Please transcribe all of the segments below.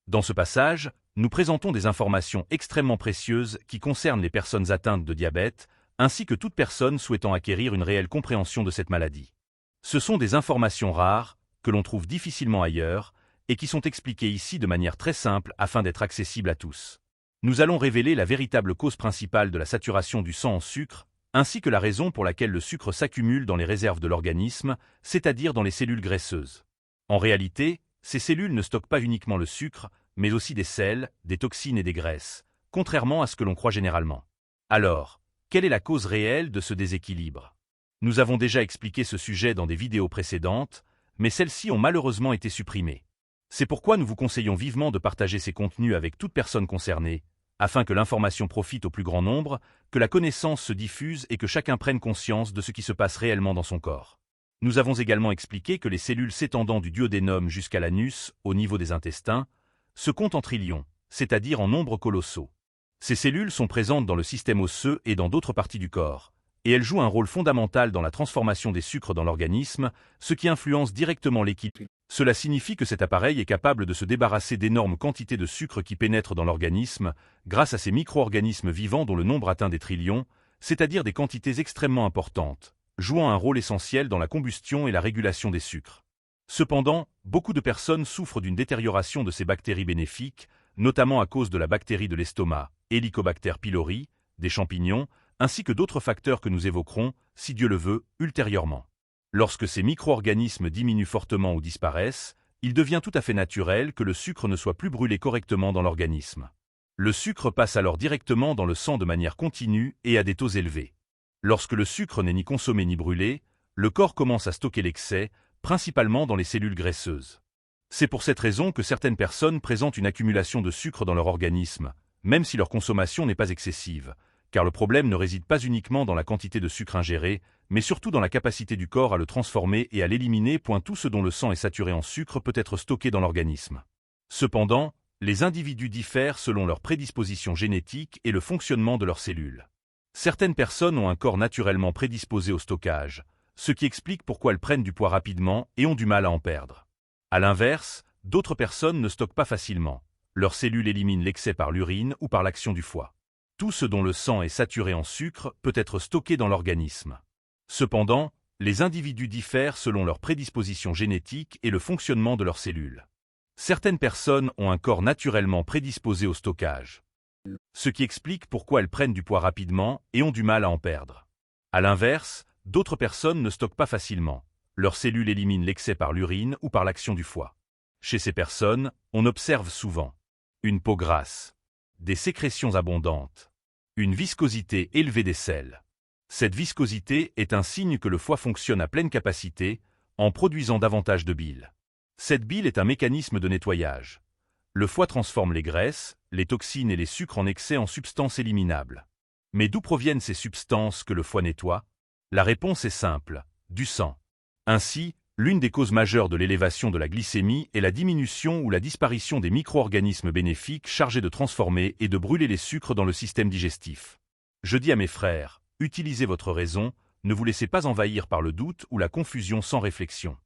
Dans ce passage, nous présentons des informations extrêmement précieuses qui concernent les personnes atteintes de diabète, ainsi que toute personne souhaitant acquérir une réelle compréhension de cette maladie. Ce sont des informations rares, que l'on trouve difficilement ailleurs, et qui sont expliquées ici de manière très simple afin d'être accessibles à tous. Nous allons révéler la véritable cause principale de la saturation du sang en sucre, ainsi que la raison pour laquelle le sucre s'accumule dans les réserves de l'organisme, c'est-à-dire dans les cellules graisseuses. En réalité, ces cellules ne stockent pas uniquement le sucre, mais aussi des sels, des toxines et des graisses, contrairement à ce que l'on croit généralement. Alors, quelle est la cause réelle de ce déséquilibre? Nous avons déjà expliqué ce sujet dans des vidéos précédentes, mais celles-ci ont malheureusement été supprimées. C'est pourquoi nous vous conseillons vivement de partager ces contenus avec toute personne concernée, afin que l'information profite au plus grand nombre, que la connaissance se diffuse et que chacun prenne conscience de ce qui se passe réellement dans son corps. Nous avons également expliqué que les cellules s'étendant du duodénum jusqu'à l'anus, au niveau des intestins, se comptent en trillions, c'est-à-dire en nombres colossaux. Ces cellules sont présentes dans le système osseux et dans d'autres parties du corps, et elles jouent un rôle fondamental dans la transformation des sucres dans l'organisme, ce qui influence directement l'équilibre. Cela signifie que cet appareil est capable de se débarrasser d'énormes quantités de sucre qui pénètrent dans l'organisme, grâce à ces micro-organismes vivants dont le nombre atteint des trillions, c'est-à-dire des quantités extrêmement importantes, jouant un rôle essentiel dans la combustion et la régulation des sucres. Cependant, beaucoup de personnes souffrent d'une détérioration de ces bactéries bénéfiques, notamment à cause de la bactérie de l'estomac, Helicobacter pylori, des champignons, ainsi que d'autres facteurs que nous évoquerons, si Dieu le veut, ultérieurement. Lorsque ces micro-organismes diminuent fortement ou disparaissent, il devient tout à fait naturel que le sucre ne soit plus brûlé correctement dans l'organisme. Le sucre passe alors directement dans le sang de manière continue et à des taux élevés. Lorsque le sucre n'est ni consommé ni brûlé, le corps commence à stocker l'excès, principalement dans les cellules graisseuses. C'est pour cette raison que certaines personnes présentent une accumulation de sucre dans leur organisme, même si leur consommation n'est pas excessive, car le problème ne réside pas uniquement dans la quantité de sucre ingéré, mais surtout dans la capacité du corps à le transformer et à l'éliminer. Tout ce dont le sang est saturé en sucre peut être stocké dans l'organisme. Cependant, les individus diffèrent selon leur prédisposition génétique et le fonctionnement de leurs cellules. Certaines personnes ont un corps naturellement prédisposé au stockage, ce qui explique pourquoi elles prennent du poids rapidement et ont du mal à en perdre. À l'inverse, d'autres personnes ne stockent pas facilement. Leurs cellules éliminent l'excès par l'urine ou par l'action du foie. Tout ce dont le sang est saturé en sucre peut être stocké dans l'organisme. Cependant, les individus diffèrent selon leur prédisposition génétique et le fonctionnement de leurs cellules. Certaines personnes ont un corps naturellement prédisposé au stockage, ce qui explique pourquoi elles prennent du poids rapidement et ont du mal à en perdre. À l'inverse, d'autres personnes ne stockent pas facilement. Leurs cellules éliminent l'excès par l'urine ou par l'action du foie. Chez ces personnes, on observe souvent une peau grasse, des sécrétions abondantes, une viscosité élevée des selles. Cette viscosité est un signe que le foie fonctionne à pleine capacité, en produisant davantage de bile. Cette bile est un mécanisme de nettoyage. Le foie transforme les graisses, les toxines et les sucres en excès en substances éliminables. Mais d'où proviennent ces substances que le foie nettoie? La réponse est simple, du sang. Ainsi, l'une des causes majeures de l'élévation de la glycémie est la diminution ou la disparition des micro-organismes bénéfiques chargés de transformer et de brûler les sucres dans le système digestif. Je dis à mes frères, utilisez votre raison, ne vous laissez pas envahir par le doute ou la confusion sans réflexion.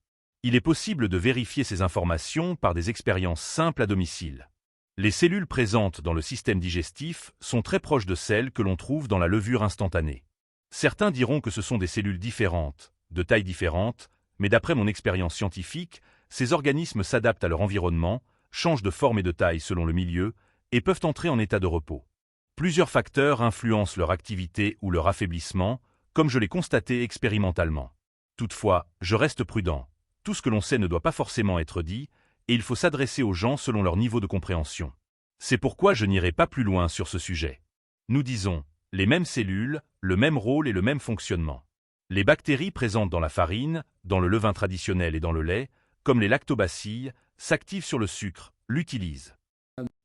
Il est possible de vérifier ces informations par des expériences simples à domicile. Les cellules présentes dans le système digestif sont très proches de celles que l'on trouve dans la levure instantanée. Certains diront que ce sont des cellules différentes, de tailles différentes, mais d'après mon expérience scientifique, ces organismes s'adaptent à leur environnement, changent de forme et de taille selon le milieu, et peuvent entrer en état de repos. Plusieurs facteurs influencent leur activité ou leur affaiblissement, comme je l'ai constaté expérimentalement. Toutefois, je reste prudent. Tout ce que l'on sait ne doit pas forcément être dit, et il faut s'adresser aux gens selon leur niveau de compréhension. C'est pourquoi je n'irai pas plus loin sur ce sujet. Nous disons, les mêmes cellules, le même rôle et le même fonctionnement. Les bactéries présentes dans la farine, dans le levain traditionnel et dans le lait, comme les lactobacilles, s'activent sur le sucre, l'utilisent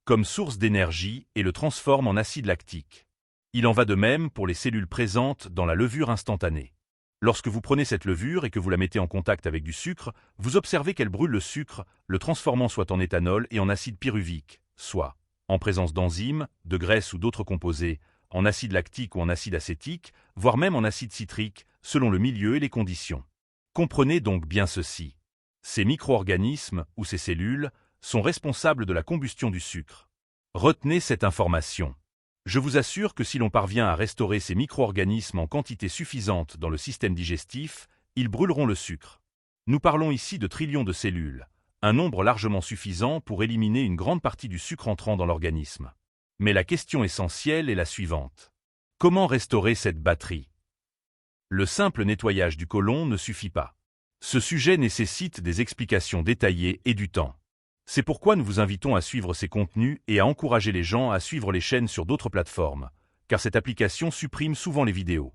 comme source d'énergie et le transforment en acide lactique. Il en va de même pour les cellules présentes dans la levure instantanée. Lorsque vous prenez cette levure et que vous la mettez en contact avec du sucre, vous observez qu'elle brûle le sucre, le transformant soit en éthanol et en acide pyruvique, soit en présence d'enzymes, de graisses ou d'autres composés, en acide lactique ou en acide acétique, voire même en acide citrique, selon le milieu et les conditions. Comprenez donc bien ceci. Ces micro-organismes, ou ces cellules, sont responsables de la combustion du sucre. Retenez cette information. Je vous assure que si l'on parvient à restaurer ces micro-organismes en quantité suffisante dans le système digestif, ils brûleront le sucre. Nous parlons ici de trillions de cellules, un nombre largement suffisant pour éliminer une grande partie du sucre entrant dans l'organisme. Mais la question essentielle est la suivante. Comment restaurer cette batterie? Le simple nettoyage du côlon ne suffit pas. Ce sujet nécessite des explications détaillées et du temps. C'est pourquoi nous vous invitons à suivre ces contenus et à encourager les gens à suivre les chaînes sur d'autres plateformes, car cette application supprime souvent les vidéos.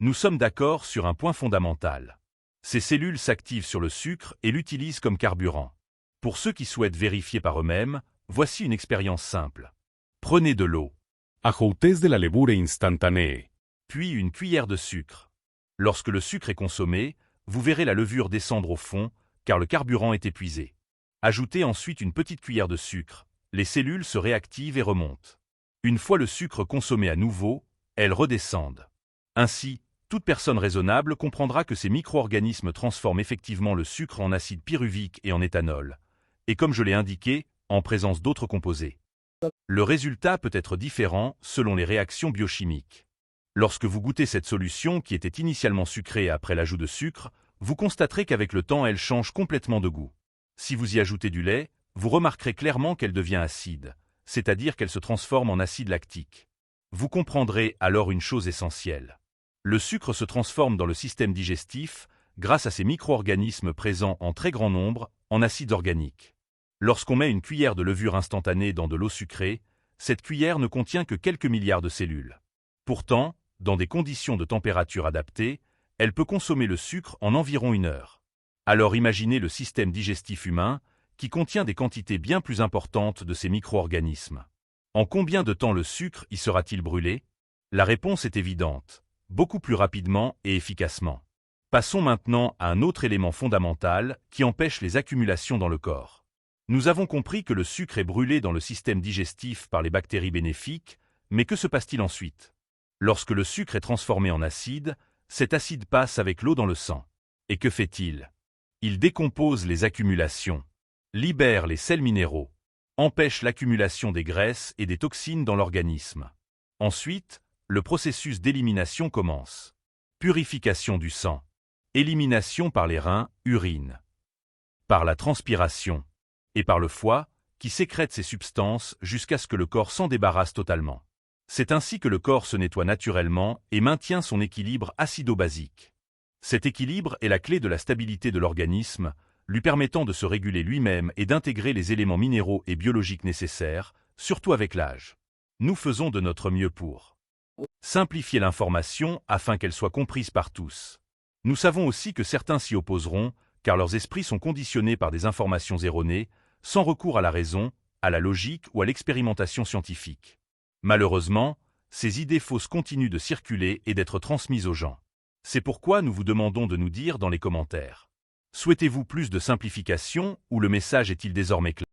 Nous sommes d'accord sur un point fondamental. Ces cellules s'activent sur le sucre et l'utilisent comme carburant. Pour ceux qui souhaitent vérifier par eux-mêmes, voici une expérience simple. Prenez de l'eau. Ajoutes de la levure instantanée. Puis une cuillère de sucre. Lorsque le sucre est consommé, vous verrez la levure descendre au fond, car le carburant est épuisé. Ajoutez ensuite une petite cuillère de sucre, les cellules se réactivent et remontent. Une fois le sucre consommé à nouveau, elles redescendent. Ainsi, toute personne raisonnable comprendra que ces micro-organismes transforment effectivement le sucre en acide pyruvique et en éthanol, et comme je l'ai indiqué, en présence d'autres composés. Le résultat peut être différent selon les réactions biochimiques. Lorsque vous goûtez cette solution qui était initialement sucrée après l'ajout de sucre, vous constaterez qu'avec le temps elle change complètement de goût. Si vous y ajoutez du lait, vous remarquerez clairement qu'elle devient acide, c'est-à-dire qu'elle se transforme en acide lactique. Vous comprendrez alors une chose essentielle. Le sucre se transforme dans le système digestif, grâce à ces micro-organismes présents en très grand nombre, en acides organiques. Lorsqu'on met une cuillère de levure instantanée dans de l'eau sucrée, cette cuillère ne contient que quelques milliards de cellules. Pourtant, dans des conditions de température adaptées, elle peut consommer le sucre en environ 1 heure. Alors imaginez le système digestif humain, qui contient des quantités bien plus importantes de ces micro-organismes. En combien de temps le sucre y sera-t-il brûlé? La réponse est évidente, beaucoup plus rapidement et efficacement. Passons maintenant à un autre élément fondamental qui empêche les accumulations dans le corps. Nous avons compris que le sucre est brûlé dans le système digestif par les bactéries bénéfiques, mais que se passe-t-il ensuite? Lorsque le sucre est transformé en acide, cet acide passe avec l'eau dans le sang. Et que fait-il? Il décompose les accumulations, libère les sels minéraux, empêche l'accumulation des graisses et des toxines dans l'organisme. Ensuite, le processus d'élimination commence. Purification du sang, élimination par les reins, urine, par la transpiration, et par le foie, qui sécrète ces substances jusqu'à ce que le corps s'en débarrasse totalement. C'est ainsi que le corps se nettoie naturellement et maintient son équilibre acido-basique. Cet équilibre est la clé de la stabilité de l'organisme, lui permettant de se réguler lui-même et d'intégrer les éléments minéraux et biologiques nécessaires, surtout avec l'âge. Nous faisons de notre mieux pour simplifier l'information afin qu'elle soit comprise par tous. Nous savons aussi que certains s'y opposeront, car leurs esprits sont conditionnés par des informations erronées, sans recours à la raison, à la logique ou à l'expérimentation scientifique. Malheureusement, ces idées fausses continuent de circuler et d'être transmises aux gens. C'est pourquoi nous vous demandons de nous dire dans les commentaires. Souhaitez-vous plus de simplification ou le message est-il désormais clair?